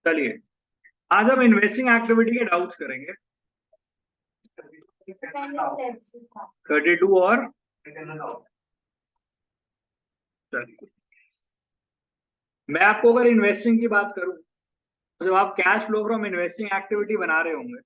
चलिए आज हम इन्वेस्टिंग एक्टिविटी के डाउट्स करेंगे। 32 और चलिए मैं आपको अगर इन्वेस्टिंग की बात करूं तो जब आप cash flow from investing activity बना रहे होंगे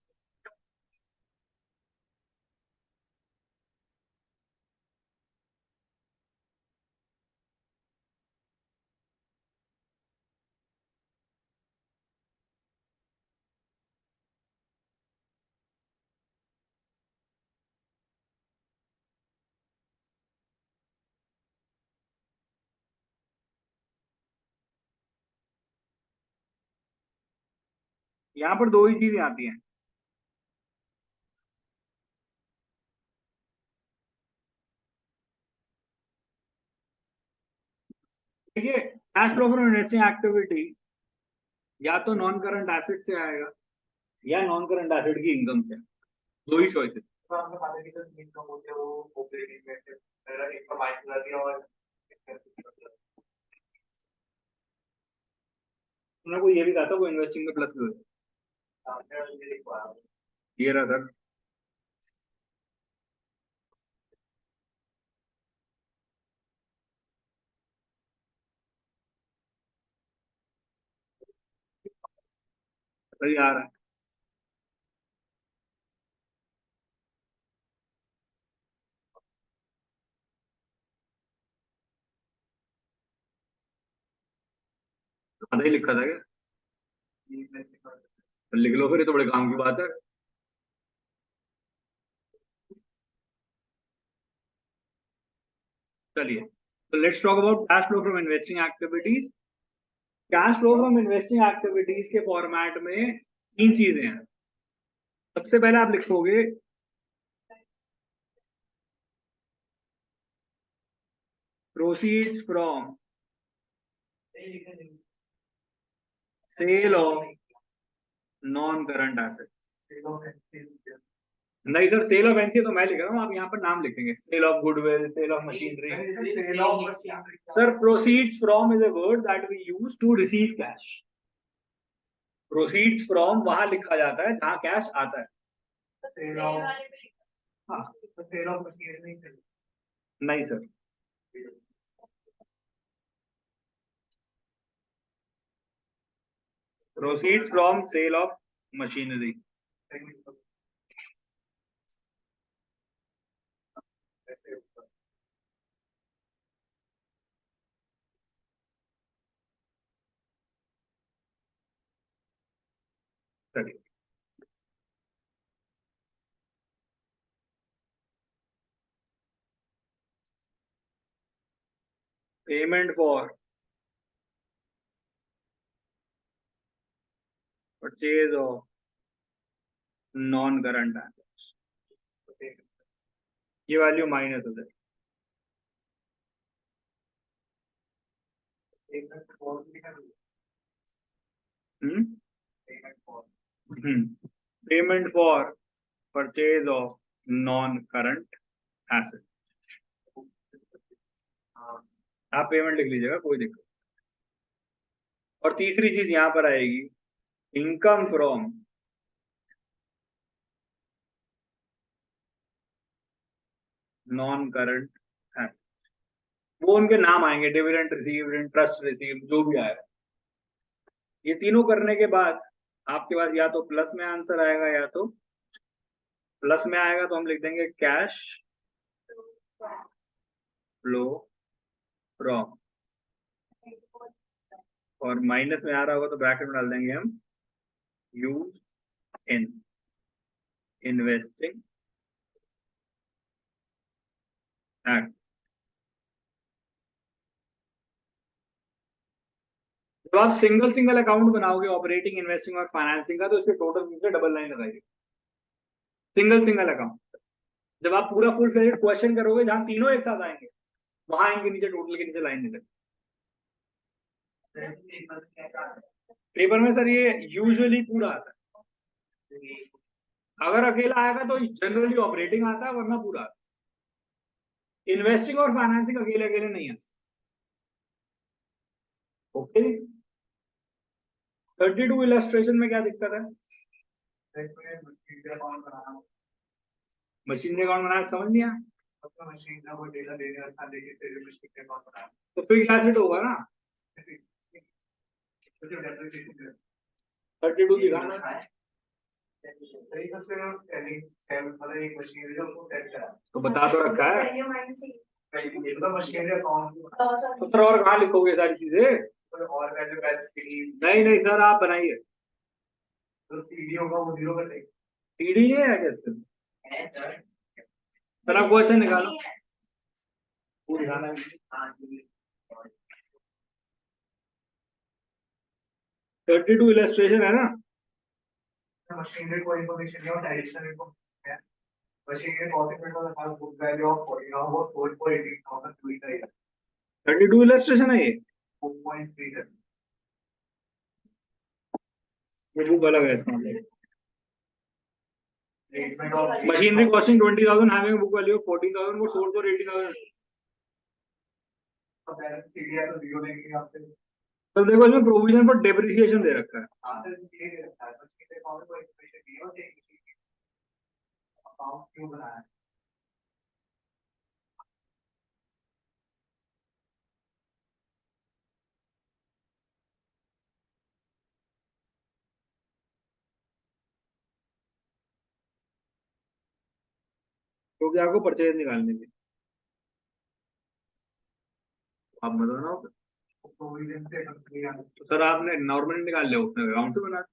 यहाँ पर दो ही चीजें आती हैं। देखिए cash flow from investing activity या तो नॉन करंट एसेट से आएगा या नॉन करंट एसेट की इनकम से। दो ही चॉइसेस। उन्होंने को ये भी कहा था वो इन्वेस्टिंग में प्लस भी हो। ये रहा सर। सही आ रहा है। आधा ही लिखा था क्या? लिख लो फिर, ये तो बड़े काम की बात है। चलिए तो let's talk about cash flow from investing activities. Cash flow from investing activities के फॉर्मेट में तीन चीजें हैं। सबसे पहले आप लिखोगे proceeds from sale of non current asset. नहीं सर, सेल ऑफ एनसी तो मैं लिख रहा हूँ, आप यहाँ पर नाम लिखेंगे। Sale of goodwill, sale of machinery. Sir proceeds from is a word that we use to receive cash. Proceeds from वहां लिखा जाता है जहां कैश आता है। हाँ, सेल ऑफ मशीनरी नहीं sir. Proceeds from sale of machinery. Payment for purchase of non current assets. ये वैल्यू माइनस हो जाए। Payment for purchase of non current asset. आप पेमेंट लिख लीजिएगा, कोई दिक्कत। और तीसरी चीज यहां पर आएगी income from non current asset. वो उनके नाम आएंगे, डिविडेंड रिसीव्ड, इंटरेस्ट रिसीव्ड, जो भी आएगा। ये तीनों करने के बाद आपके पास या तो प्लस में आंसर आएगा या तो प्लस में आएगा तो हम लिख देंगे कैश फ्लो फ्रॉम, और माइनस में आ रहा होगा तो ब्रैकेट में डाल देंगे हम यूज इन इन्वेस्टिंग एक्ट। जब आप सिंगल सिंगल अकाउंट बनाओगे ऑपरेटिंग, इन्वेस्टिंग और फाइनेंसिंग का, तो इसके टोटल नीचे डबल लाइन लगाइए। Single single account. जब आप पूरा फुल फ्लेजेड क्वेश्चन करोगे जहां तीनों एक साथ आएंगे, वहां इनके नीचे टोटल के नीचे लाइन नहीं लगेगी। पेपर में सर ये यूजुअली पूरा आता है। अगर अकेला आएगा तो जनरली ऑपरेटिंग आता है, वरना पूरा आता है। इन्वेस्टिंग और फाइनेंसिंग अकेले अकेले नहीं आता। ओके। 32 इलस्ट्रेशन में क्या दिक्कत है? मशीनरी अकाउंट बनाया समझ नहीं आया मशीन का कोई डेटा देने रखा लेके तेरे मशीन के अकाउंट बनाया तो फिक्स एसेट होगा ना 32 दिखाना है तो बता तो रखा है तो सर और कहाँ लिखोगे सारी चीजें और नहीं नहीं सर आप बनाइए तो सीडी होगा वो 0 कर देंगे सीडी है कैसे सर आप क्वेश्चन निकालो वो दिखाना है 32 इलस्ट्रेशन है ना मशीनरी को इंफॉर्मेशन दिया और एडिशनल इंफॉर्मेशन है मशीनरी कॉस्ट का था बुक वैल्यू ऑफ 40 नाउ वो 4.80,000 टू का है 32 इलस्ट्रेशन है ये 4.3 है ये बुक अलग है इसका machinery costing 20,000 having book value of 14,000 वो सोल्ड फॉर 80,000 तो बैलेंस सीडी है तो 0 देंगे आपसे तो देखो इसमें प्रोविजन पर डेप्रिसिएशन दे रखा है क्यों बनाया क्योंकि आपको परचेज निकालने की आप मत बनाओ प्रोविजन से तो सर आपने नॉर्मली निकाल लिया उसने अकाउंट से बना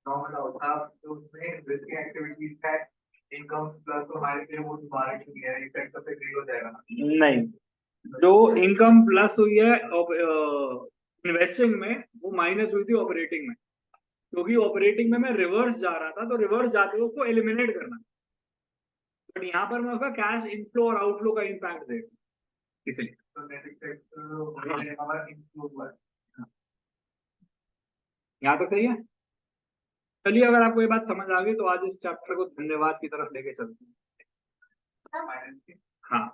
नॉर्मल होता तो उसमें रिस्क एक्टिविटीज है इनकम प्लस तो हमारे लिए वो दोबारा क्यों है इफेक्ट तो फिर हो जाएगा नहीं जो इनकम प्लस हुई है इन्वेस्टिंग में वो माइनस हुई थी ऑपरेटिंग में क्योंकि ऑपरेटिंग में मैं रिवर्स जा रहा था तो रिवर्स जाते हुए उसको एलिमिनेट करना बट यहाँ पर मैं उसका कैश इनफ्लो और आउटफ्लो का इम्पैक्ट देगा इसलिए यहाँ तक सही है चलिए अगर आपको ये बात समझ आ गई तो आज इस चैप्टर को धन्यवाद की तरफ लेके चलते हैं हाँ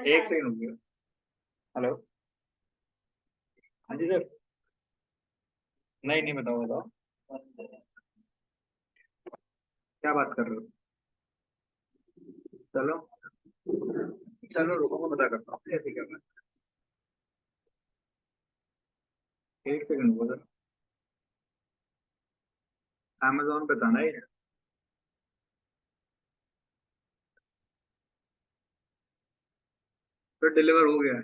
एक सेकंड रुकिए हेलो हाँ जी सर नहीं नहीं बताओ बताओ क्या बात कर रहे हो चलो चलो रुको मैं बता करता हूँ ऐसे करना एक सेकंड रुको सर अमेजोन पे था ना ये फिर डिलीवर हो गया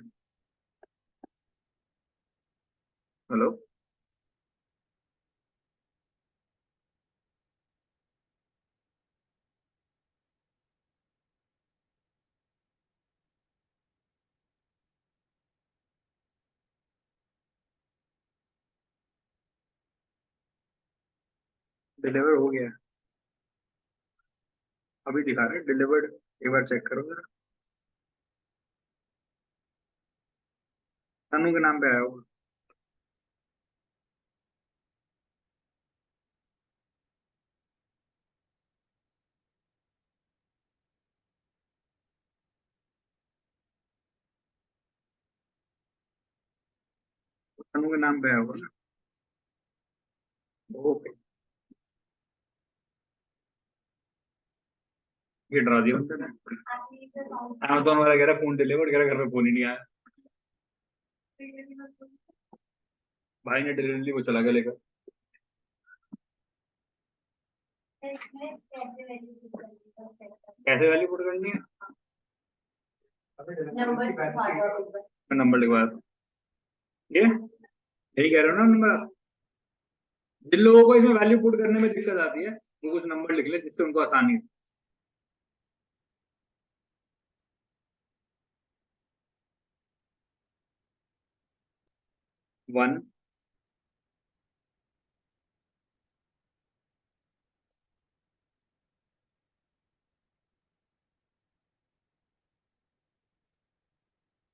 हेलो डिलीवर हो गया अभी दिखा रहे डिलीवर्ड एक बार चेक करो जरा तनु के नाम पे आया होगा तनु के नाम पे आया होगा ना ओके ये डरा दिया उनका अमेजोन वाला कह रहा फोन डिलीवर कह रहा घर पे फोन ही नहीं आया भाई ने डिलीवरी वो चला गया लेकर कैसे वैल्यू पुट करनी है नंबर लिखवाया था ये यही कह रहे हो ना नंबर जिन लोगों को इसमें वैल्यू पुट करने में दिक्कत आती है वो कुछ नंबर लिख ले जिससे उनको आसानी है 1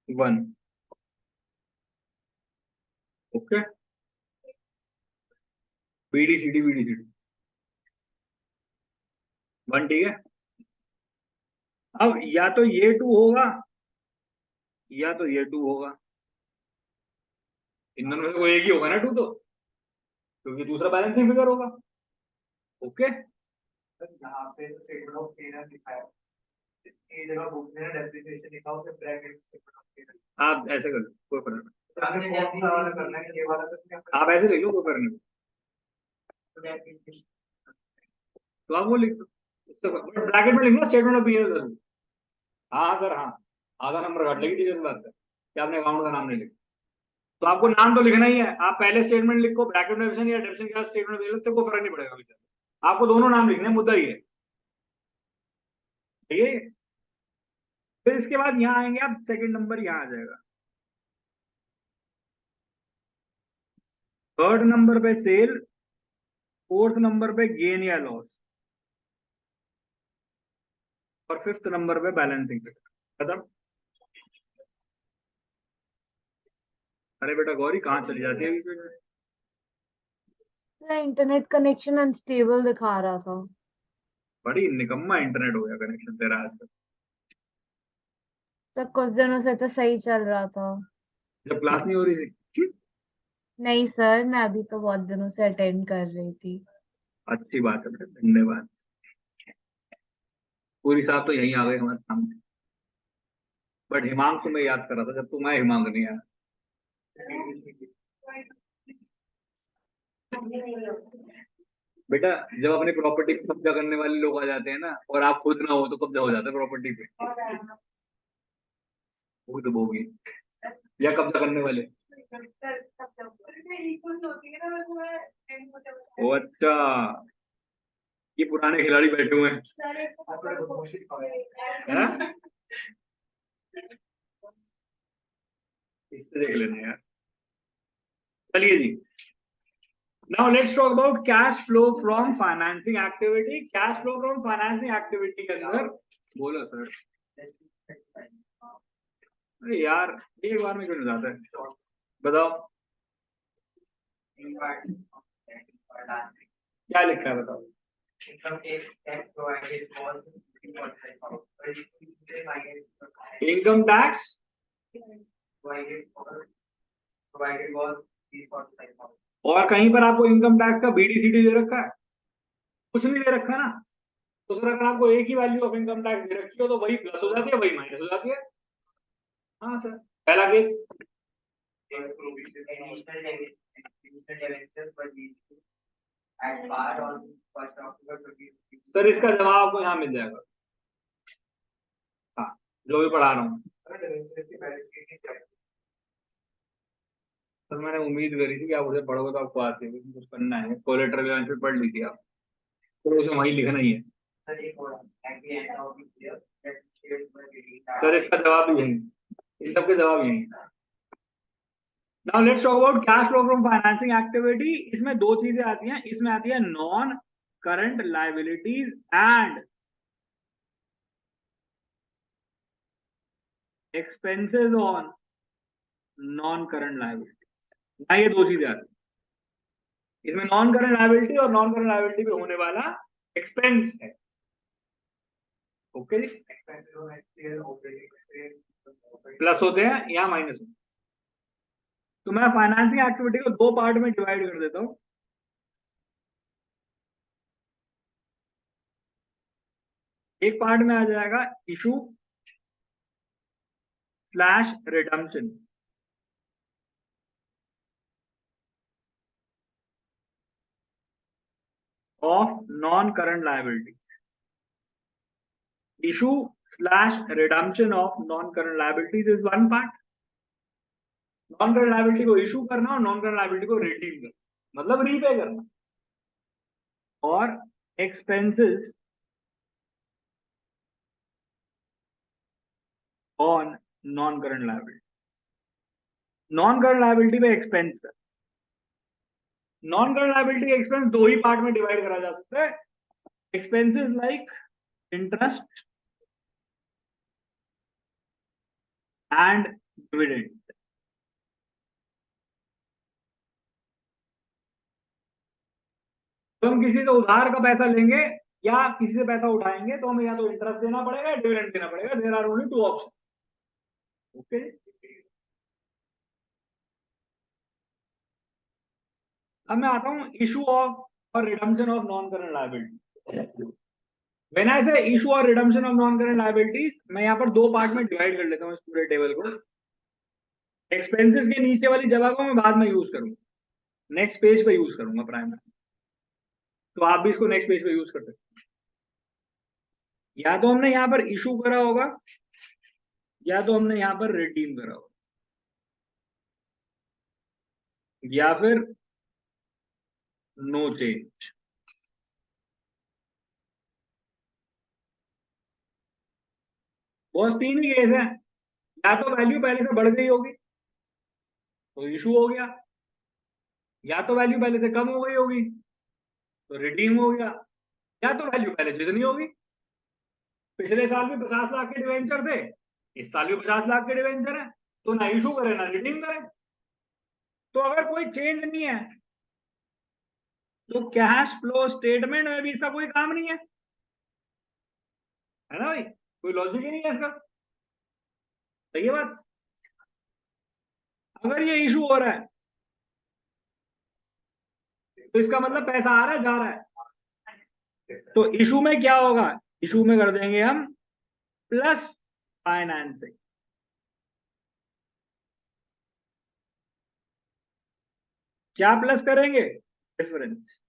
1 ओके BD CD 1 ठीक है अब या तो ये 2 होगा या तो ये 2 होगा इन दोनों में से कोई एक ही होगा ना टू, तो क्योंकि दूसरा बैलेंसिंग फिगर होगा। ओके, यहाँ पे स्टेटमेंट ऑफ पेमेंट लिखा है, इसकी जगह बुक में डेप्रिसिएशन लिखा हो, फिर ब्रैकेट आप ऐसे कर लो, कोई फर्क नहीं। करना है ये वाला, तो आप ऐसे लिख लो, कोई फर्क नहीं। तो आप वो लिख दो, ब्रैकेट में लिखना स्टेटमेंट ऑफ पीएल जरूर। हाँ सर, हाँ, आधा नंबर काट लेगी टीचर बात है कि आपने अकाउंट का नाम नहीं लिखा। तो आपको नाम तो लिखना ही है, आप पहले स्टेटमेंट लिखो, ब्रैकेट में डेबिशन या डेबिशन के बाद स्टेटमेंट से कोई फर्क नहीं पड़ेगा बेटा, आपको दोनों नाम लिखने, मुद्दा ही है। ठीक है, फिर इसके बाद यहाँ आएंगे आप, सेकंड नंबर यहाँ आ जाएगा, थर्ड नंबर पे सेल, फोर्थ नंबर पे गेन या लॉस, और फिफ्थ नंबर पे बैलेंसिंग खत्म। अरे बेटा गौरी कहाँ चली जाती है बीच में? इंटरनेट कनेक्शन अनस्टेबल दिखा रहा था। बड़ी निकम्मा इंटरनेट हो गया कनेक्शन तेरा आजकल। तो कुछ दिनों से तो सही चल रहा था। जब क्लास नहीं हो रही थी। नहीं सर, मैं अभी तो बहुत दिनों से अटेंड कर रही थी। अच्छी बात है बेटा, धन्यवाद। पूरी साहब तो यहीं आ गए हमारे सामने, बट हिमांक तुम्हें याद कर रहा था, जब तुम आए हिमांक नहीं आया। बेटा जब अपनी प्रॉपर्टी पे कब्जा करने वाले लोग आ जाते हैं ना, और आप खुद ना हो, तो कब्जा हो जाता है प्रॉपर्टी पे। वो तो होगी, या कब्जा करने वाले। ओ अच्छा, ये पुराने खिलाड़ी बैठे हुए हैं। हाँ? इससे देख लेना यार। चलिए जी, now let's talk about cash flow from financing activity। cash flow from financing activity के अंदर, बोलो सर। अरे यार एक बार में क्यों नहीं जाता है, बताओ क्या लिखा है, बताओ। इनकम टैक्स और कहीं पर आपको इनकम टैक्स का बीडीसीडी दे रखा है? कुछ नहीं दे रखा ना। तो सर अगर आपको एक ही वैल्यू ऑफ इनकम टैक्स दे रखी हो, तो वही प्लस हो जाती है, वही माइनस हो जाती है। हाँ सर, पहला केस। सर इसका जवाब आपको यहाँ मिल जाएगा। हाँ, जो भी पढ़ा रहा हूँ। सर मैंने उम्मीद करी थी कि आप उसे पढ़ोगे तो आपको आती है, कुछ करना है, कोलेटरल पे पढ़ लीजिए आप, तो उसे वही लिखना ही है। सर इसका जवाब भी यही, इन सबके जवाब यही। Now let's talk about cash flow from financing activity। इसमें दो चीजें आती हैं, इसमें आती है non current liabilities and expenses on non current liability. ना ये दो चीजें आती हैं इसमें, नॉन करंट लाइबिलिटी और नॉन करंट लाइबिलिटी पे होने वाला एक्सपेंस है। ओके, प्लस होते हैं या माइनस होते हैं। तो मैं फाइनेंसिंग एक्टिविटी को दो पार्ट में डिवाइड कर देता हूं। एक पार्ट में आ जाएगा issue slash redemption of non current liability. Issue slash redemption of non current liabilities is one part. Non current liability को इशू करना और नॉन करंट लाइबिलिटी को रिडीम करना, मतलब रीपे करना। और expenses on non current liability. Non current liability पे expense है, नॉन करंट लाइबिलिटी एक्सपेंस दो ही पार्ट में डिवाइड करा जा सकता है। Expenses like interest and dividend. तो हम किसी से उधार का पैसा लेंगे या किसी से पैसा उठाएंगे, तो हमें या तो इंटरेस्ट देना पड़ेगा या डिविडेंड देना पड़ेगा। There are only two option. Okay, अब मैं आता हूँ इशू ऑफ और redemption of non current liability. When I say issue और redemption of non current liabilities, मैं यहाँ पर दो पार्ट में डिवाइड कर लेता हूँ इस पूरे टेबल को। एक्सपेंसेस के नीचे वाली जगह को मैं बाद में यूज करूंगा, नेक्स्ट पेज पे यूज करूंगा प्राइमरी, तो आप भी इसको नेक्स्ट पेज पे यूज कर सकते हैं। या तो हमने यहाँ पर इशू करा होगा, या तो हमने यहाँ पर रिडीम करा होगा, या फिर नो चेंज। बस तीन ही केस है, या तो वैल्यू पहले से बढ़ गई होगी तो इशू हो गया, या तो वैल्यू पहले से कम हो गई होगी तो रिडीम हो गया, या तो वैल्यू पहले जितनी होगी। पिछले साल भी 50 लाख के डिवेंचर थे, इस साल भी 50 लाख के डिवेंचर है, तो ना इशू करे ना रिडीम करे। तो अगर कोई चेंज नहीं है तो कैश फ्लो स्टेटमेंट में भी इसका कोई काम नहीं है ना भाई, कोई लॉजिक ही नहीं है इसका। सही है बात। अगर ये इशू हो रहा है तो इसका मतलब पैसा आ रहा है जा रहा है, तो इशू में क्या होगा, इशू में कर देंगे हम प्लस फाइनेंसिंग। क्या प्लस करेंगे, डिफरेंस।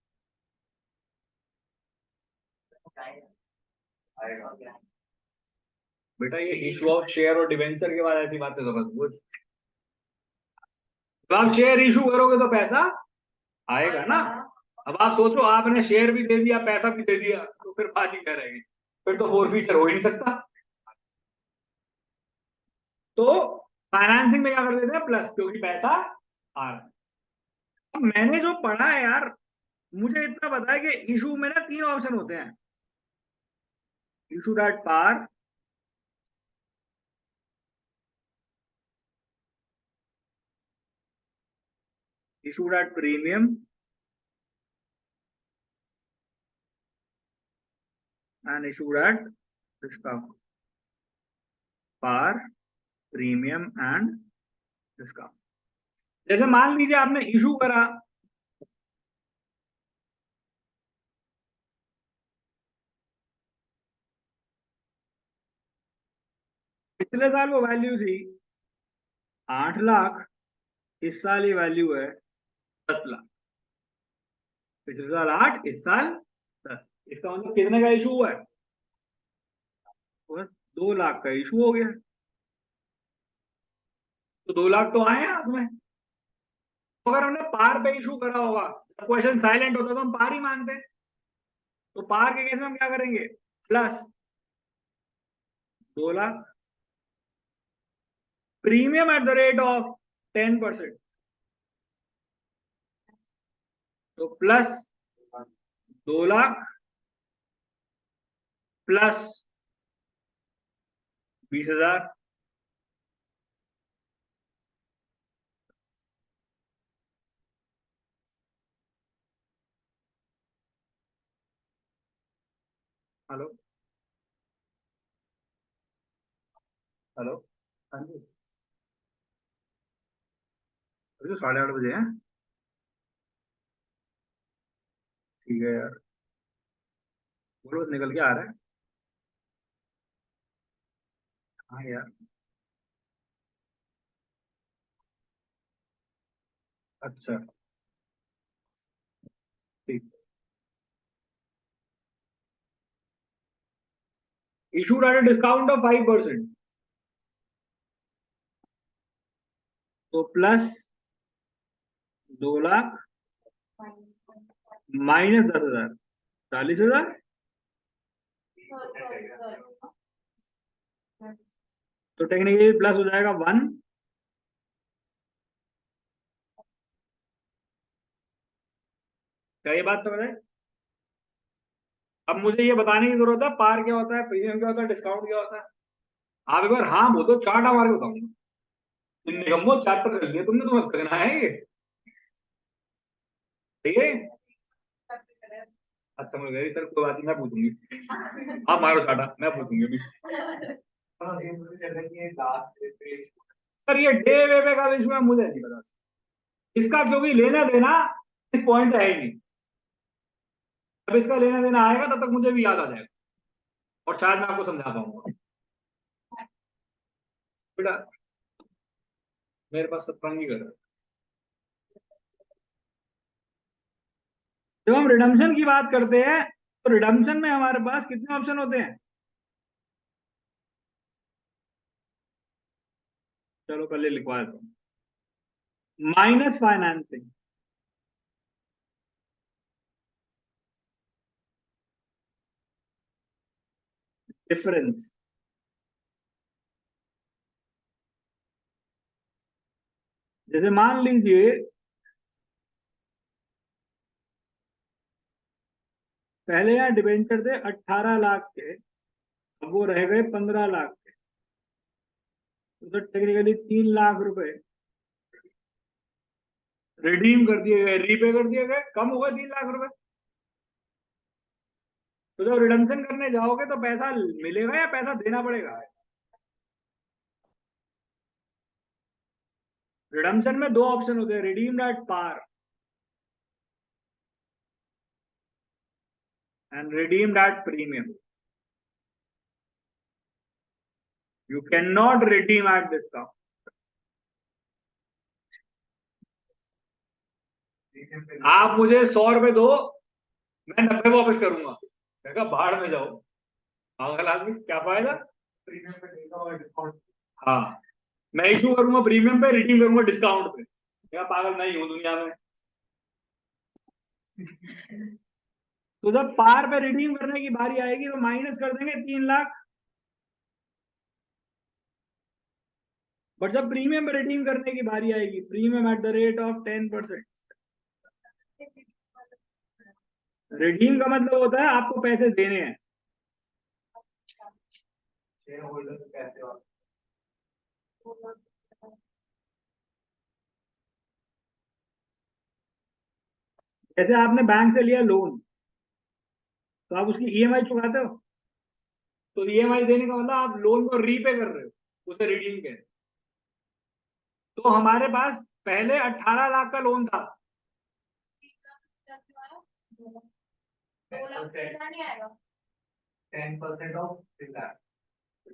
बेटा ये इशू ऑफ शेयर और डिवेंचर के बाद ऐसी बातें तो बस बोल, तो आप शेयर इशू करोगे तो पैसा आएगा ना। अब आप सोचो आपने शेयर भी दे दिया पैसा भी दे दिया तो फिर बात ही क्या रहेगी, फिर तो फोरफीटर हो ही नहीं सकता। तो फाइनेंसिंग में क्या कर देते हैं प्लस, क्योंकि पैसा आ रहा है। अब मैंने जो पढ़ा है यार, मुझे इतना पता है कि इशू में ना तीन ऑप्शन होते हैं, issue at par, issued at premium and issued at discount, par, premium and discount। जैसे मान लीजिए आपने इशू करा, पिछले साल वो वैल्यू थी 8 लाख, इस साल ये वैल्यू है 10 लाख। पिछले साल 8, इस साल 10, इसका मतलब कितने का इशू हुआ है, बस 2 लाख का इशू हो गया। तो 2 लाख तो आए हाथ में। तो अगर हमने पार पे इशू करा होगा, क्वेश्चन साइलेंट होता तो हम पार ही मांगते। तो पार के केस में हम क्या करेंगे, plus 2 lakh, premium at the rate of 10%, तो plus 2 lakh plus 20,000। Hello hello, हाँ जी, अभी तो 8:30 बजे हैं। ठीक है यार, बोलो निकल के आ रहा है। हाँ यार, अच्छा ठीक। Issued at a discount of 5%, तो प्लस 2 लाख माइनस 10,000, 40,000। तो टेक्निकली प्लस हो जाएगा 1। क्या ये बात समझ है। अब मुझे ये बताने की जरूरत है पार क्या होता है, प्रीमियम क्या होता है, डिस्काउंट क्या होता है। आप एक बार हाँ बोलो, चार्ट मार के बताऊंगा। निगम्बो चार्ट कर लिया तुमने, तुम्हें करना है ये, ठीक है। अच्छा मुझे गई सर, कोई बात नहीं, मैं पूछूंगी। आप मारो चाटा, मैं पूछूंगी अभी। सर ये डे वे पे का इशू है, मुझे नहीं पता इसका, क्योंकि लेना देना इस पॉइंट है ही नहीं। अब इसका लेना देना आएगा तब तक मुझे भी याद आ जाएगा और शायद मैं आपको समझा पाऊंगा। बेटा मेरे पास सतरंगी कर, जब हम रिडम्पशन की बात करते हैं तो रिडम्पशन में हमारे पास कितने ऑप्शन होते हैं? चलो पहले लिखवा देता हूं। माइनस फाइनेंसिंग, डिफरेंस, जैसे मान लीजिए पहले यहाँ डिबेंचर थे 18 लाख के, अब वो रह गए 15 लाख के, तो टेक्निकली 3 लाख रुपए रिडीम कर दिए गए, रीपे कर दिए गए, कम हुआ 3 लाख रुपए। तो जब रिडम्पशन करने जाओगे तो पैसा मिलेगा या पैसा देना पड़ेगा? रिडम्पशन में दो ऑप्शन होते हैं, redeemed at par and redeemed at premium. You can not redeem at discount. आप मुझे 100 रुपए दो, मैं 90 वापस करूंगा। मैं कहा भाड़ में जाओ पागल आदमी, क्या फायदा? प्रीमियम पे देगा और डिस्काउंट। हाँ, मैं इशू करूंगा प्रीमियम पे, रिडीम करूंगा डिस्काउंट पे। क्या पागल नहीं हूं दुनिया में? तो जब पार पे रिडीम करने की बारी आएगी तो माइनस कर देंगे 3 लाख, बट जब प्रीमियम पे रिडीम करने की बारी आएगी, premium at the rate of 10%। Redeem का मतलब होता है आपको पैसे देने हैं। शेयर होल्डर को कैसे और जैसे आपने बैंक से लिया लोन, तो आप उसकी ईएमआई चुकाते हो, तो ईएमआई देने का मतलब आप लोन को रीपे कर रहे हो, उसे रिडीम के। तो हमारे पास पहले 18 लाख का लोन था, 10% ऑफ दैट।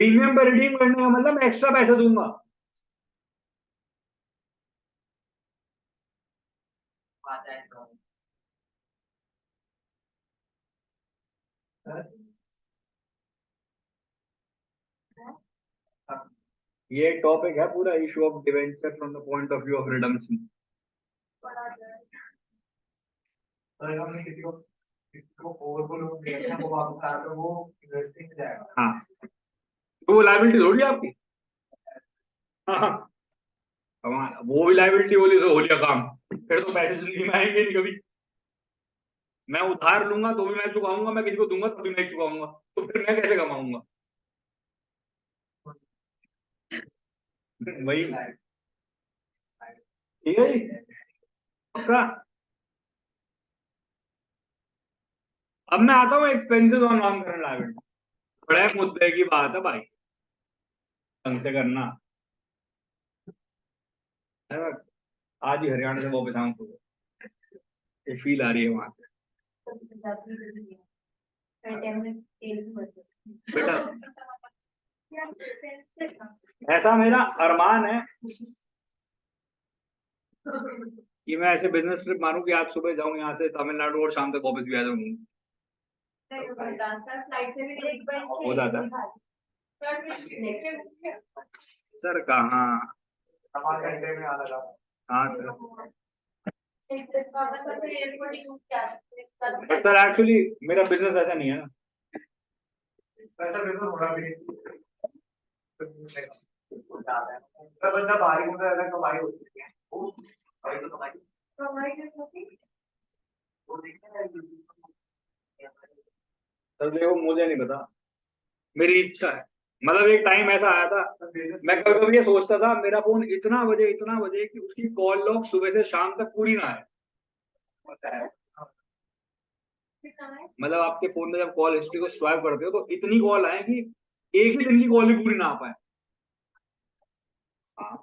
प्रीमियम पे रिडीम करने का मतलब मैं एक्स्ट्रा पैसे दूंगा। ये टॉपिक है पूरा, issue of debenture from the point of view of redemption. अगर हमने किसी को ओवरको लोन दिया है वो वापस आ तो वो इन्वेस्टिंग में जाएगा। हाँ, तो वो लायबिलिटी थोड़ी है आपकी। हाँ, वो भी लायबिलिटी बोली तो हो लिया काम, फिर तो पैसे जिंदगी में आएंगे नहीं कभी। मैं उधार लूंगा तो भी मैं चुकाऊंगा, मैं किसी को दूंगा तो भी मैं चुकाऊंगा, तो फिर मैं कैसे कमाऊंगा? वही ठीक है जी, पक्का। अब मैं आता हूँ एक्सपेंसेस और नॉन करंट लायबिलिटी। बड़े मुद्दे की बात है भाई, ढंग से करना है ना। आज ही हरियाणा से वापस आऊँ तो ये फील आ रही है वहां से। बेटा ऐसा मेरा अरमान है कि मैं ऐसे बिजनेस ट्रिप मारूं कि आज सुबह जाऊं यहाँ से तमिलनाडु और शाम तक वापस भी आ जाऊं। हो जाता है सर, कहाँ? हमारे घंटे में आ लगा। हाँ सर, बट सर एक्चुअली मेरा बिजनेस ऐसा नहीं है ना। पैसा बिल्कुल होना भी नहीं। बंदा भारी होता है कमाई होती है वो भाई तो कमाई सर देखो मुझे नहीं पता, मेरी इच्छा है। मतलब एक टाइम ऐसा आया था, मैं कभी कभी ये सोचता था मेरा फोन इतना बजे कि उसकी कॉल लॉग सुबह से शाम तक पूरी ना आए। मतलब आपके फोन में जब कॉल हिस्ट्री को स्वाइप करते हो तो इतनी कॉल आए कि एक ही दिन की कॉल भी पूरी ना आ पाए। हाँ,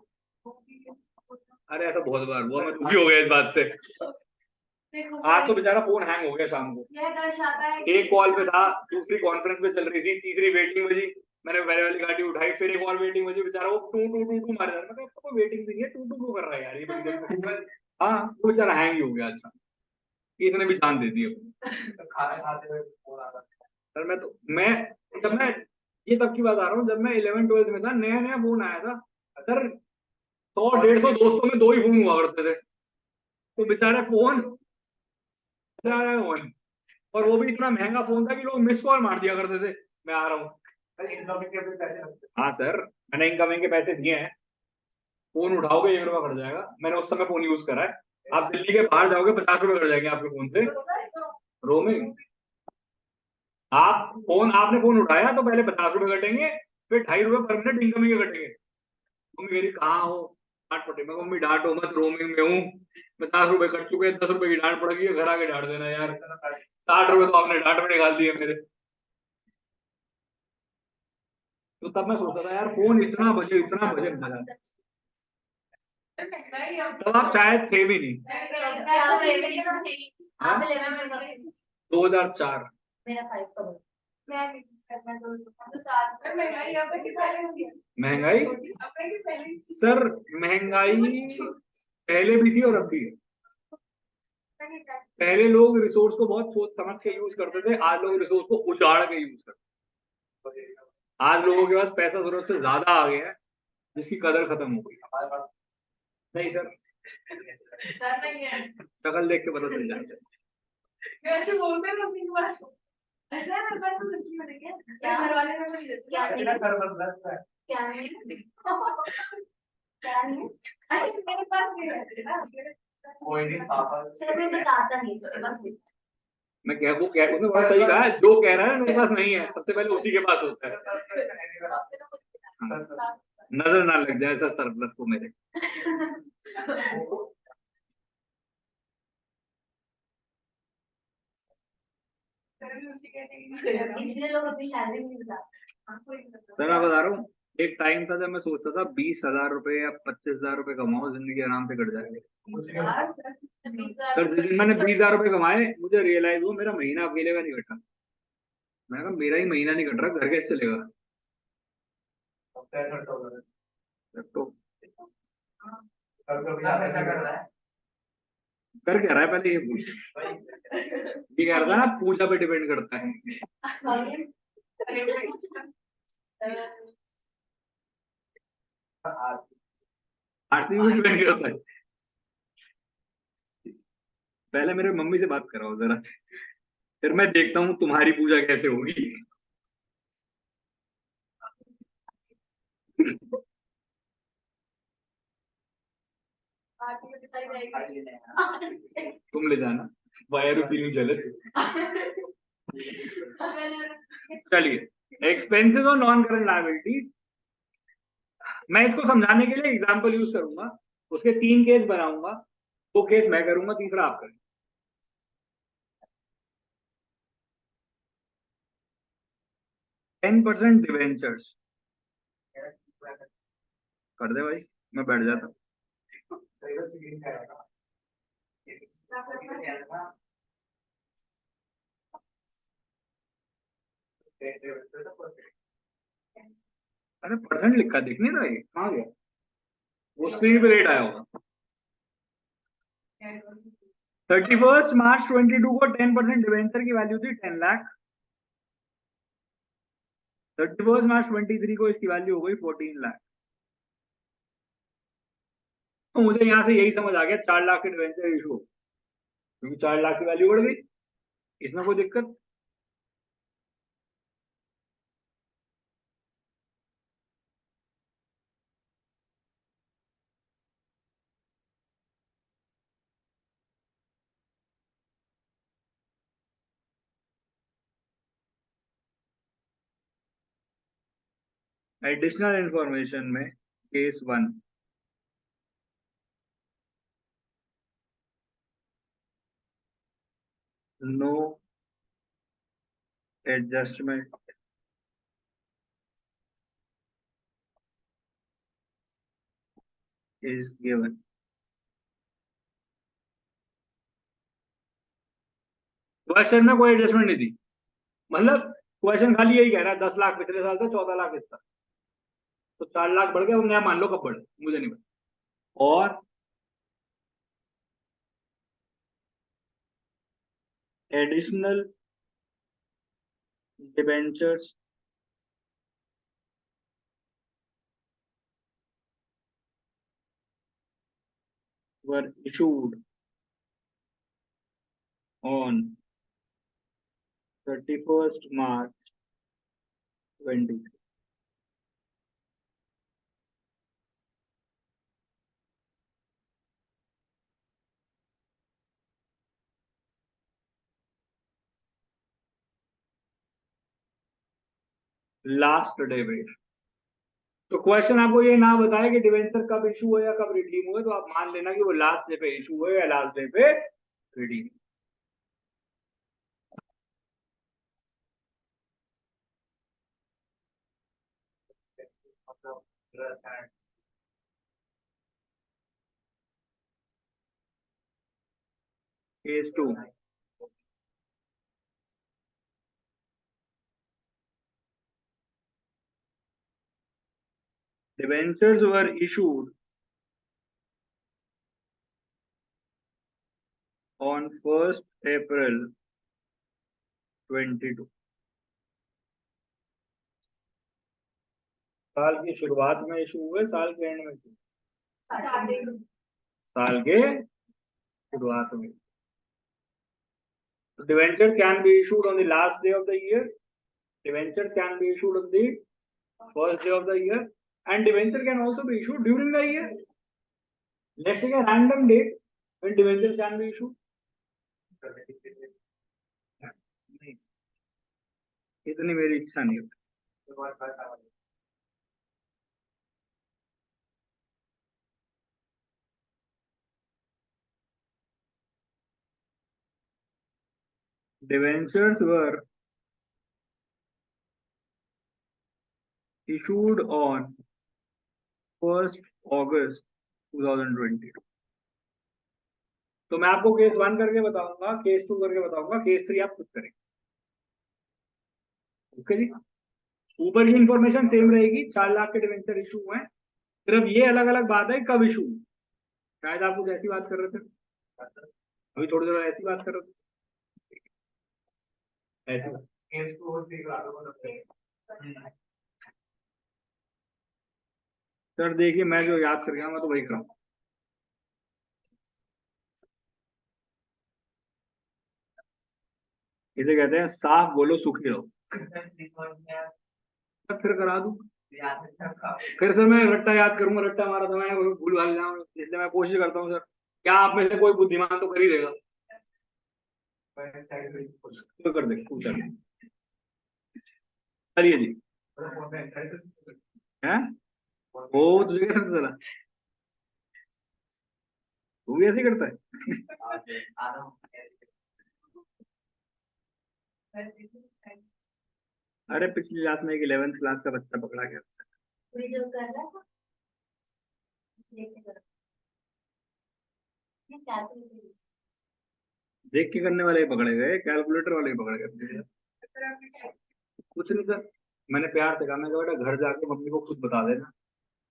अरे ऐसा बहुत बार हुआ, मैं दुखी हो गया इस बात से। आज तो बेचारा फोन हैंग हो गया शाम को, एक कॉल पे था, दूसरी कॉन्फ्रेंस पे चल रही थी, तीसरी वेटिंग बजी, मैंने पहले वाली गाड़ी उठाई, फिर एक और वेटिंग बजी, बेचारा वो टू टू टू टू मार रहा है, मैं वेटिंग नहीं है, टू टू टू कर रहा है यार ये बड़ी देर में। हाँ वो बेचारा हैंग ही हो गया। अच्छा इसने भी जान दे दी अपनी। खाना खाते हुए फोन आ रहा है। सर मैं जब मैं ये तब की बात आ रहा हूँ, जब मैं 11th 12th में था, नया नया फोन आया था सर, 100 150 दोस्तों में 2 ही फोन हुआ करते थे, तो बेचारे फोन फोन, और वो भी इतना महंगा फोन था कि लोग मिस कॉल मार दिया करते थे, मैं आ रहा हूँ। इनकमिंग के भी पैसे लगते हाँ सर मैंने इनकमिंग के पैसे दिए हैं, फोन उठाओगे 1 रुपया कट जाएगा, मैंने उस समय फोन यूज करा है, आप दिल्ली के बाहर जाओगे 50 रुपए कट जाएंगे आपके फोन से रोमिंग। आपने फोन उठाया तो पहले 50 रुपए कटेंगे, फिर 2.5 रुपए पर मिनट इनकमिंग के कटेंगे। मम्मी कह रही कहाँ हो, डांट पड़े, मैं मम्मी डांटो मत, रोमिंग में हूँ, 50 रुपए कट चुके हैं, 10 रुपए की डांट पड़ेगी, घर आके डांट देना यार, 60 रुपए तो आपने डांट में निकाल दिए मेरे। तो तब मैं सोचता था यार फोन इतना बजे मजा, तब आप शायद थे भी नहीं। 2004 महंगाई सर, महंगाई पहले भी थी और अब भी है। पहले लोग रिसोर्स को बहुत सोच समझ के यूज करते थे, आज लोग रिसोर्स को उजाड़ के यूज करते हैं। आज लोगों के पास पैसा जरूरत से ज्यादा आ गया है, जिसकी कदर खत्म हो गई। नहीं सर शक्ल देख के पता चल जाएगा। कोई नहीं पापा मैं कह वो कह उसने बहुत सही कहा है, जो कह रहा है मेरे पास नहीं है, सबसे पहले उसी के पास होता है। नजर ना लग जाए सर सरप्लस को मेरे। इसलिए लोग अपनी सैलरी नहीं सर मैं बता रहा हूँ, एक टाइम था जब मैं सोचता था 20,000 रुपए या 25,000 रुपए कमाओ, जिंदगी आराम से कट जाएगी। सर जिस दिन मैंने 20,000 रुपए कमाए, मुझे रियलाइज हुआ मेरा महीना अकेले का नहीं कटा। मैंने कहा मेरा ही महीना नहीं कट रहा, घर कैसे चलेगा। तो कर क्या रहा है पहले ये पूछ, ये कह रहा था ना पूजा पे डिपेंड करता है। आरती पे डिपेंड करता है। पहले मेरे मम्मी से बात कराओ जरा, फिर मैं देखता हूँ तुम्हारी पूजा कैसे होगी। तुम ले जाना, why are you feeling jealous. चलिए एक्सपेंसेस और नॉन करंट लायबिलिटीज, मैं इसको समझाने के लिए एग्जांपल यूज करूंगा, उसके 3 केस बनाऊंगा, 2 केस मैं करूंगा, तीसरा आप करें। 10% डिवेंचर्स कर दे भाई, मैं बैठ जाता। अरे परसेंट लिखा दिख नहीं रहा, ये कहाँ गया, वो स्क्रीन पे लेट आया होगा। 31 मार्च 2022 को 10% डिवेंचर की वैल्यू थी 10 लाख। 31 मार्च 2023 को इसकी वैल्यू हो गई 14 लाख। तो मुझे यहाँ से यही समझ आ गया 4 लाख के डिवेंचर इशू, क्योंकि 4 लाख की वैल्यू बढ़ गई, इसमें कोई दिक्कत। एडिशनल इंफॉर्मेशन में case 1, no adjustment is given. Question में कोई एडजस्टमेंट नहीं थी, मतलब क्वेश्चन खाली यही कह रहा है 10 लाख पिछले साल था, 14 लाख इस साल, तो 4 लाख बढ़ गया, उन्हें मान लो कब बढ़े, मुझे नहीं पता। और additional debentures were issued on 31st March 2023. Last day पे। तो क्वेश्चन आपको ये ना बताए कि डिवेंचर कब इशू हुए या कब रिडीम हुए, तो आप मान लेना कि वो लास्ट डे पे इशू हुए या लास्ट डे पे redeem. Case 2, debentures were issued on 1st April 22। साल की शुरुआत में इशू हुए, साल के एंड में, साल के शुरुआत में। Debentures can be issued on the last day of the year. Debentures can be issued on the first day of the year, and debenture can also be issued during the year. Let's take a random date when debentures can be issued. नहीं, इतनी मेरी इच्छा नहीं है। Debentures were issued on 1st August 2022। तो मैं आपको case 1 करके बताऊंगा, केस 2 करके बताऊंगा, केस 3 आप खुद करेंगे। ओके जी, ऊपर की इंफॉर्मेशन सेम रहेगी, 4 लाख के डिवेंचर इशू हुए हैं, सिर्फ ये अलग अलग बात है कब इशू। शायद आप कुछ ऐसी बात कर रहे थे, अभी थोड़ी देर ऐसी बात कर रहे थे, ऐसी केस को सर देखिए, मैं जो याद कर गया मैं तो वही करूँ। इसे कहते हैं साफ बोलो सुखी रहो। फिर करा दूं, फिर सर मैं रट्टा याद करूंगा, रट्टा मारा था मैं, भूल भाल जाऊं, इसलिए मैं कोशिश करता हूँ सर, क्या आप में से कोई बुद्धिमान तो कर ही देगा। तो कर दे, पूछा चलिए जी। हैं वो तुझे कैसे पता चला, तू भी ऐसे ही करता है। अरे पिछली क्लास में एक 11th क्लास का बच्चा पकड़ा गया, जो कर रहा था देख के करने वाले ही पकड़े गए, कैलकुलेटर वाले ही पकड़े गए। कुछ नहीं सर, मैंने प्यार से कहा, मैं बेटा घर जाके मम्मी को खुद बता देना,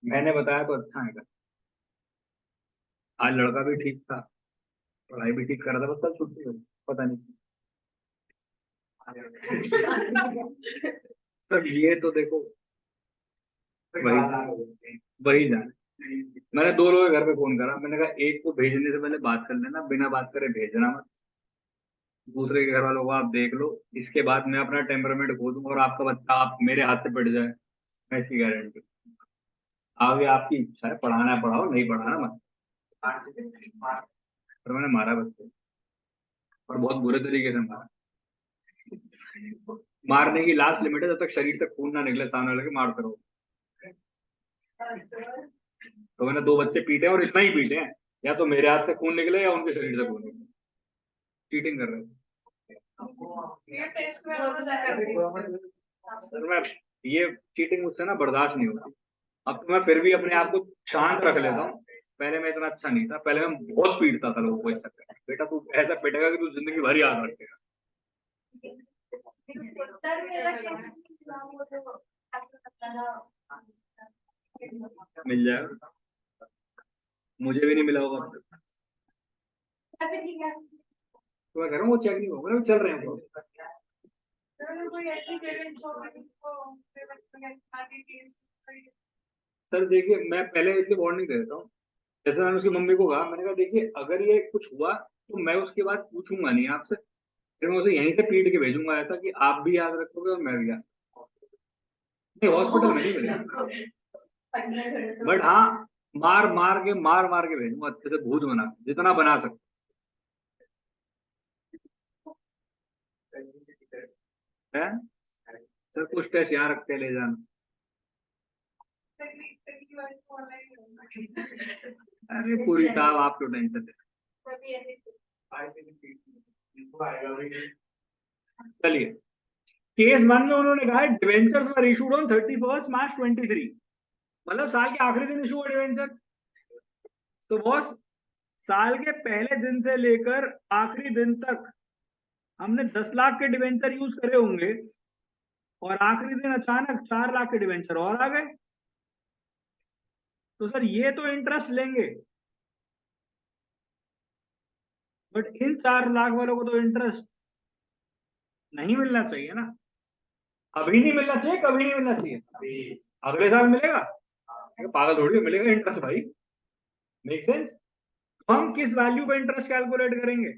मैंने बताया तो अच्छा है। आज लड़का भी ठीक था, पढ़ाई भी ठीक कर रहा था, बस कल छुट्टी हो, पता नहीं सर। ये तो देखो वही जाने। मैंने 2 लोगों के घर पे फोन करा, मैंने कहा एक को भेजने से पहले बात कर लेना, बिना बात करे भेजना मत, दूसरे के घर वालों को आप देख लो, इसके बाद मैं अपना टेम्परामेंट खो दूंगा और आपका बच्चा आप मेरे हाथ से पड़ जाए, मैं इसकी गारंटी। आगे आपकी इच्छा है, पढ़ाना है पढ़ाओ, नहीं पढ़ाना मत। पर मैंने मारा बच्चे, और बहुत बुरे तरीके से मारा। मारने की लास्ट लिमिट है, जब तक शरीर से खून ना निकले सामने वाले के, मारते रहो। तो मैंने 2 बच्चे पीटे, और इतना ही पीटे हैं, या तो मेरे हाथ से खून निकले या उनके शरीर से खून निकले। चीटिंग कर रहे थे। मैं ये चीटिंग मुझसे ना बर्दाश्त नहीं होती। अब तो मैं फिर भी अपने आप को शांत रख लेता हूँ, पहले मैं इतना अच्छा नहीं था, पहले मैं बहुत पीटता था लोगों को इस चक्कर में, बेटा तू ऐसा पिटेगा कि तू जिंदगी भर याद रखेगा। मिल जाएगा, मुझे भी नहीं मिला होगा अब तक। तो मैं कह रहा हूँ वो चेक नहीं होगा, चल रहे हैं वो। सर देखिए, मैं पहले इसकी वार्निंग दे देता हूँ। जैसे मैंने उसकी मम्मी को कहा, मैंने कहा देखिए अगर ये कुछ हुआ तो मैं उसके बाद पूछूंगा नहीं आपसे, फिर मैं उसे यहीं से पीट के भेजूंगा, ऐसा कि आप भी याद रखोगे और मैं भी याद। नहीं, हॉस्पिटल में नहीं मिलेगा, बट हाँ मार मार के भेजूंगा अच्छे से, भूत बना के, जितना बना सकता है। सर कुछ टेस्ट यहाँ रखते हैं, ले जाना। अरे पूरी साहब आप क्यों टेंशन ले। चलिए, केस 1 में उन्होंने कहा डिवेंचर्स वर इशूड ऑन 31 मार्च 23, मतलब साल के आखिरी दिन इशू हुआ डिवेंचर। तो बॉस, साल के पहले दिन से लेकर आखिरी दिन तक हमने 10 लाख के डिवेंचर यूज करे होंगे, और आखिरी दिन अचानक 4 लाख के डिवेंचर और आ गए। तो सर ये तो इंटरेस्ट लेंगे, बट इन 4 लाख वालों को तो इंटरेस्ट नहीं मिलना चाहिए ना। अभी नहीं मिलना चाहिए, कभी नहीं मिलना चाहिए, अगले साल मिलेगा। पागल थोड़ी है, मिलेगा इंटरेस्ट भाई, मेक सेंस। तो हम किस वैल्यू पे इंटरेस्ट कैलकुलेट करेंगे?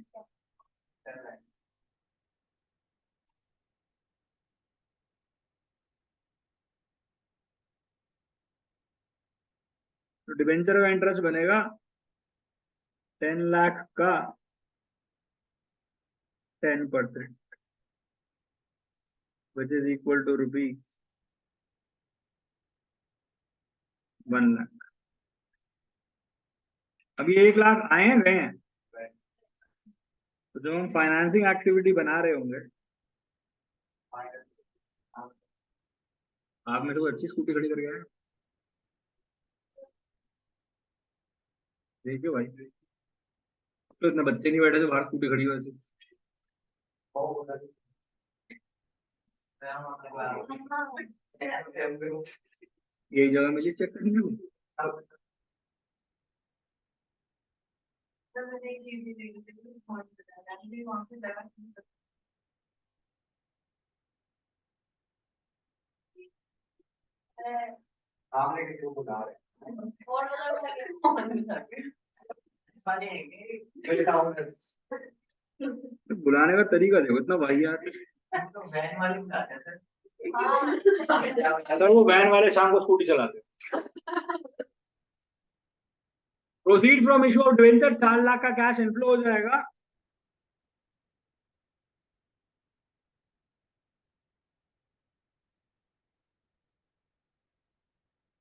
तो डिबेंचर का इंटरेस्ट बनेगा 10 लाख का 10%, which is equal to rupees 1 lakh. अभी 1 लाख आए हैं, गए हैं। तो जो हम फाइनेंसिंग एक्टिविटी बना रहे होंगे, आप में से कोई अच्छी स्कूटी खड़ी करके आए? देखियो भाई, तो इतने बच्चे नहीं बैठे थे बाहर स्कूटी खड़ी हुई ऐसी। यही जगह मिली चेक करने को। आपने किसी को बुला रहे तो बुलाने का तरीका देखो, इतना वाहियात है। तो वैन वाले बुलाते हैं सर। सर वो वैन वाले शाम को स्कूटी चलाते हैं। Proceed from issue of debenture, 4 lakh का कैश इनफ्लो हो जाएगा।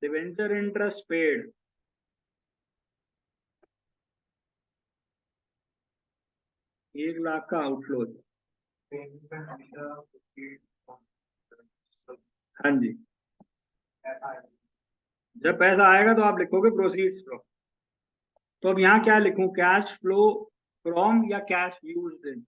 डिवेंचर इंटरेस्ट पेड 1 लाख का आउटफ्लो। हाँ जी, जब पैसा आएगा तो आप लिखोगे प्रोसीड्स फ्रॉम। तो अब यहाँ क्या लिखूं, कैश फ्लो फ्रॉम या कैश यूज्ड इन?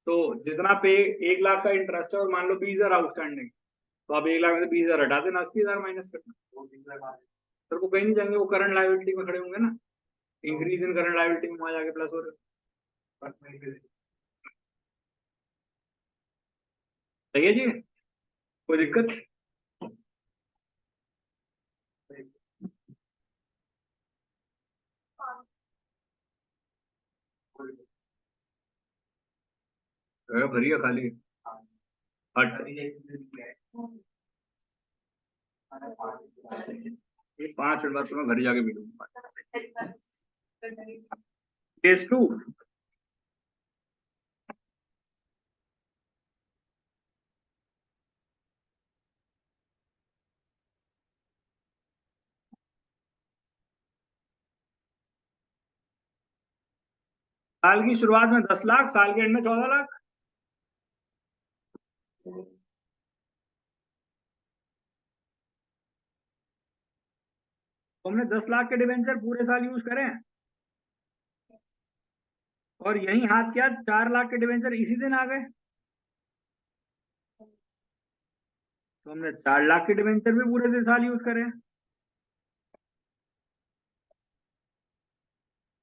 तो जितना पे 1 लाख का इंटरेस्ट है और मान लो 20,000 आउटस्टैंडिंग, तो आप 1 लाख में से 20,000 हटा देना, 80,000 माइनस करना। सर वो कहीं नहीं जाएंगे, वो करंट लायबिलिटी में खड़े होंगे ना, इंक्रीज इन करंट लायबिलिटी में वहां जाके प्लस हो रहे। सही है जी, कोई दिक्कत? भरी है खाली हट। ये 5 मिनट बाद तो मैं घर जाके मिलूंगा। केस 2, साल की शुरुआत में 10 लाख, साल के एंड में 14 लाख। तो हमने 10 लाख के डिवेंचर पूरे साल यूज करें, और यही हाथ क्या 4 लाख के डिवेंचर इसी दिन आ गए, तो हमने 4 लाख के डिवेंचर भी पूरे दिन साल यूज करें।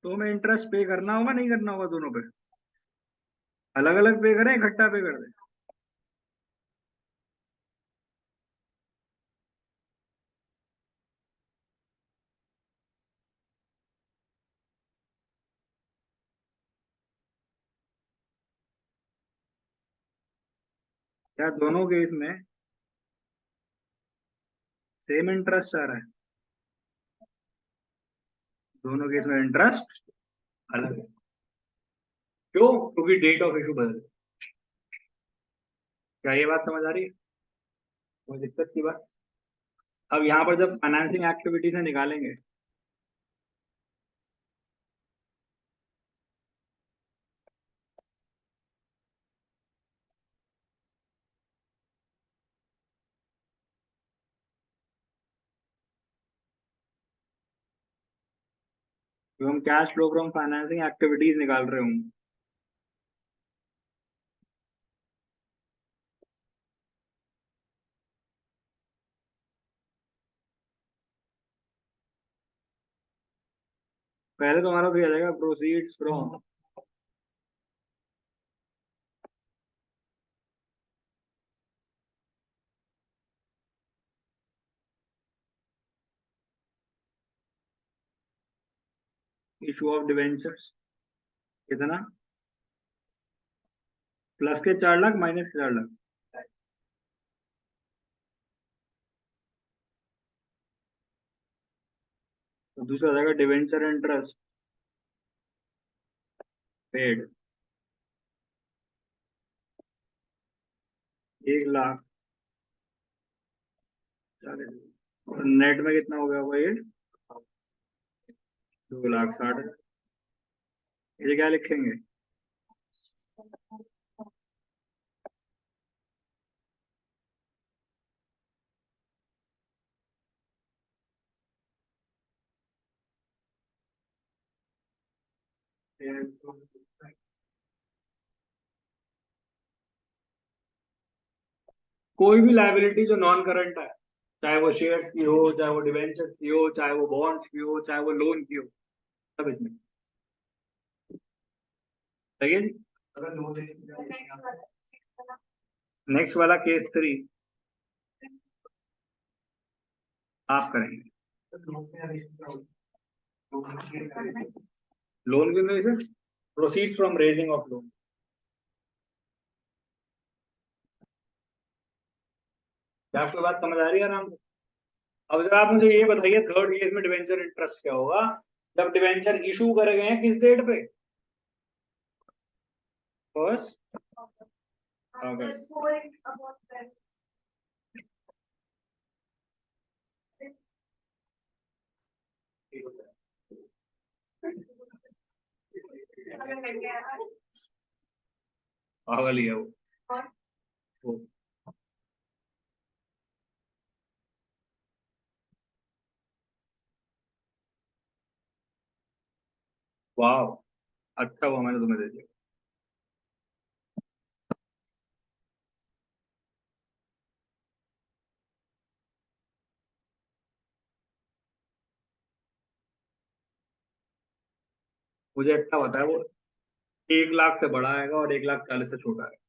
तो हमें इंटरेस्ट पे करना होगा नहीं करना होगा दोनों पे? अलग अलग पे करें, इकट्ठा पे कर दें? क्या दोनों केस में सेम इंटरेस्ट आ रहा है? दोनों केस में इंटरेस्ट अलग है। क्यों? क्योंकि डेट ऑफ इशू बदल। क्या ये बात समझ आ रही है? कोई दिक्कत की बात? अब यहाँ पर जब फाइनेंसिंग एक्टिविटी से निकालेंगे, तो हम cash flow from financing activities निकाल रहे होंगे। पहले तो हमारा तो ये आ जाएगा proceeds from issue of debentures. कितना? प्लस के 4 लाख, माइनस के 4 लाख। तो दूसरा आ जाएगा डिवेंचर इंटरेस्ट पेड 1 लाख 40। और नेट में कितना हो गया होगा ये? 2 लाख 60। ये क्या लिखेंगे? कोई भी लाइबिलिटी जो नॉन करंट है, चाहे वो शेयर्स की हो, चाहे वो डिवेंचर्स की हो, चाहे वो बॉन्ड्स की हो, चाहे वो लोन की हो, सब इसमें। सही है जी। अगर लोन नेक्स्ट वाला केस 3 आप करेंगे। लोन की वजह से proceeds from raising of loan. क्या आपको बात समझ आ रही है आराम से? अब जरा आप मुझे ये बताइए, थर्ड केस में डिवेंचर इंटरेस्ट क्या होगा जब डिवेंचर इशू करे गए हैं किस डेट पे? 1 अगस्त। पागल ही है वो। वाह, अच्छा हुआ मैंने तुम्हें दे दिया। मुझे अच्छा पता है वो 1 लाख से बड़ा आएगा और 1,40,000 से छोटा है।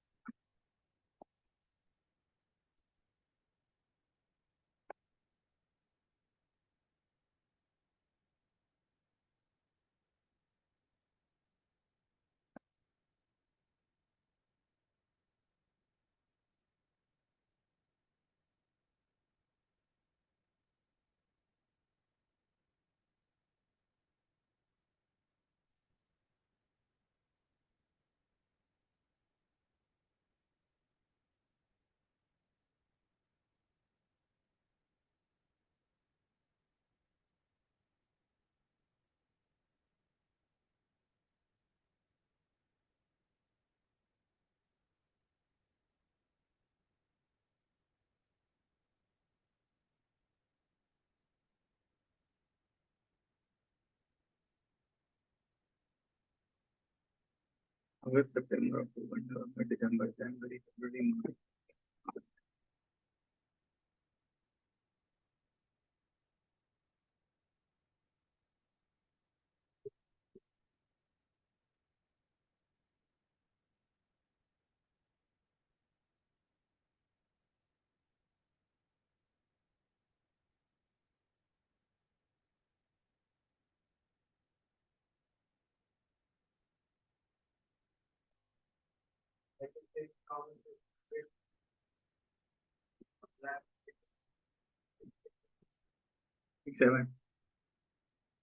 अगस्त सितंबर अक्टूबर नवंबर दिसंबर जनवरी फरवरी मार्च। सेवन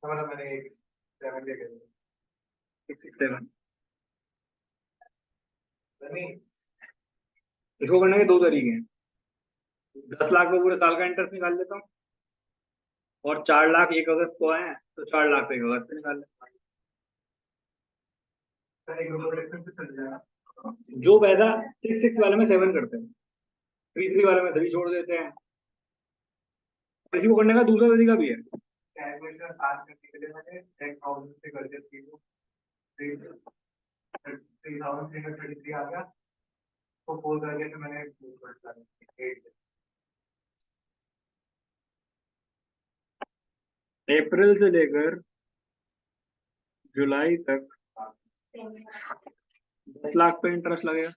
मतलब मैंने एक 7 ले लिया। 667। नहीं, इसको करने के दो तरीके हैं। 10 लाख में पूरे साल का इंटरेस्ट निकाल लेता हूँ, और 4 लाख 1 अगस्त को आए हैं तो 4 लाख 1 अगस्त पे निकाल लेता सर एक रोटेशन से चल जाएगा। हूँ। जो पैसा 6 6 वाले में 7 करते हैं, 3 3 वाले में 3 छोड़ देते हैं। इसी को करने का दूसरा तरीका भी है। कैलकुलेशन आसान करने के लिए मैंने 10,000 से कर दिया 3,333 आ गया, तो 4 करके तो मैंने 8। अप्रैल से लेकर जुलाई तक 10 लाख पे इंटरेस्ट लगेगा।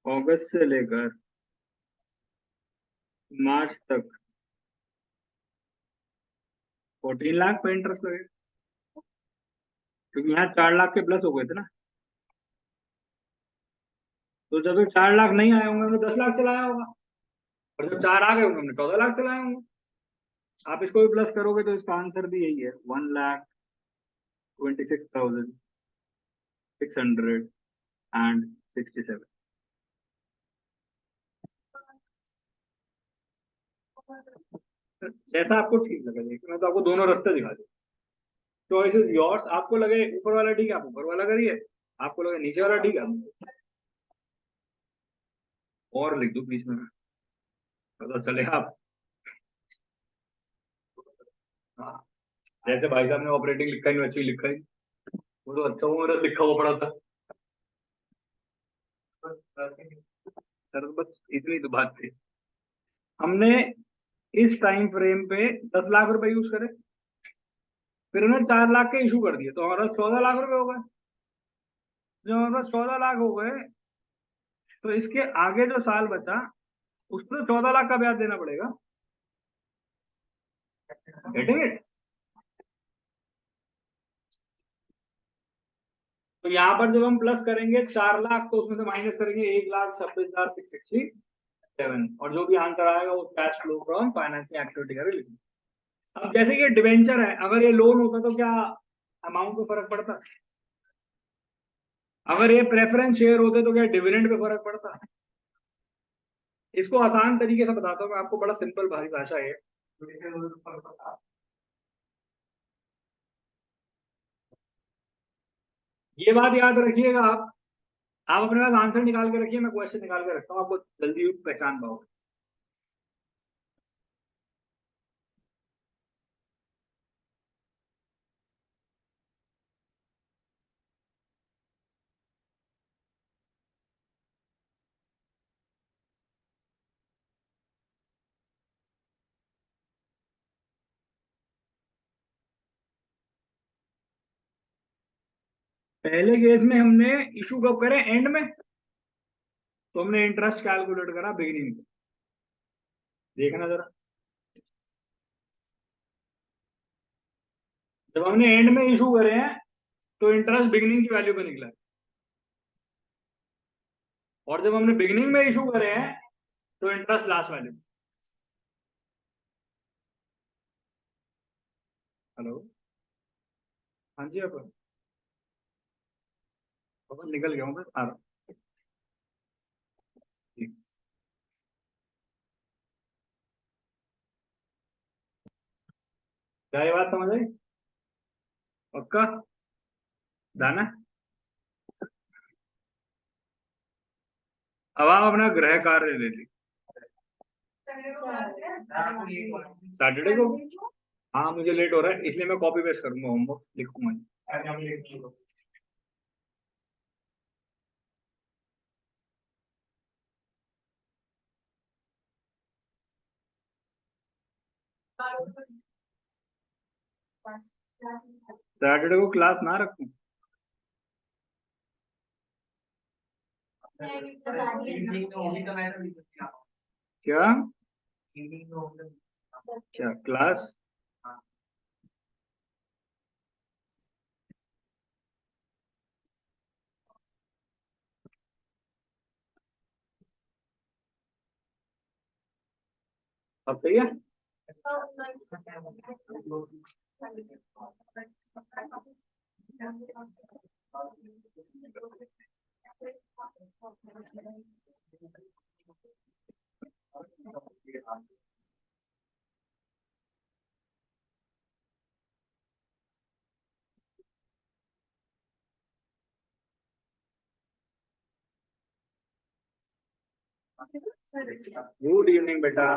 अगस्त से लेकर मार्च तक 14 लाख पे इंटरेस्ट लगेगा, क्योंकि यहाँ 4 लाख के प्लस हो गए थे ना। तो जब तक 4 लाख नहीं आए होंगे हमने 10 लाख चलाया होगा, और जब 4 आ गए होंगे हमने 14 लाख चलाए होंगे। आप इसको भी प्लस करोगे तो इसका आंसर भी यही है, 1,26,667। जैसा आपको ठीक लगे, देखिए मैं तो आपको दोनों रास्ते दिखा दूँ। Choice is yours. आपको लगे ऊपर वाला ठीक है, आप ऊपर वाला करिए। आपको लगे नीचे वाला ठीक है, और लिख दो बीच में, पता चले आप। हाँ, जैसे भाई साहब ने ऑपरेटिंग लिखा ही अच्छी लिखा ही, वो तो अच्छा वो मेरा लिखा हुआ पड़ा था। सर बस इतनी तो बात थी। हमने इस टाइम फ्रेम पे 10 लाख रुपए यूज करे, फिर हमने 4 लाख के इशू कर दिए, तो हमारा 14 लाख रुपए हो गए। जब हमारे पास 14 लाख हो गए, तो इसके आगे जो साल बचा उस पर 14 लाख का ब्याज देना पड़ेगा। Getting it? तो यहाँ पर जब हम प्लस करेंगे 4 लाख, तो उसमें से माइनस करेंगे 1,26,667, और जो भी आंसर आएगा वो cash flow from financing activity का लिखेंगे। अब जैसे कि डिवेंचर है, अगर ये लोन होता तो क्या अमाउंट में फर्क पड़ता? अगर ये प्रेफरेंस शेयर होते तो क्या डिविडेंड पे फर्क पड़ता? इसको आसान तरीके से बताता हूँ मैं आपको, बड़ा सिंपल भारी भाषा है। ये बात याद रखिएगा आप अपने पास आंसर निकाल के रखिए, मैं क्वेश्चन निकाल के रखता हूँ, आपको जल्दी पहचान पाओगे। पहले केस में हमने इशू कब करे? एंड में। तो हमने इंटरेस्ट कैलकुलेट करा बिगिनिंग में। देखना जरा, जब हमने एंड में इशू करे हैं तो इंटरेस्ट बिगिनिंग की वैल्यू पे निकला है, और जब हमने बिगिनिंग में इशू करे हैं तो इंटरेस्ट लास्ट वैल्यू। हेलो, हाँ जी, आप निकल गया हूँ बस, आ रहा हूँ। ठीक। क्या ये बात समझ आई? पक्का? दाना। अब आप अपना गृह कार्य ले लीजिए। सैटरडे को? हाँ मुझे लेट हो रहा है इसलिए मैं कॉपी पेस्ट करूंगा, होमवर्क लिखूंगा। सैटरडे को क्लास ना रखूं? क्या क्या क्लास? अब सही है। गुड इवनिंग बेटा।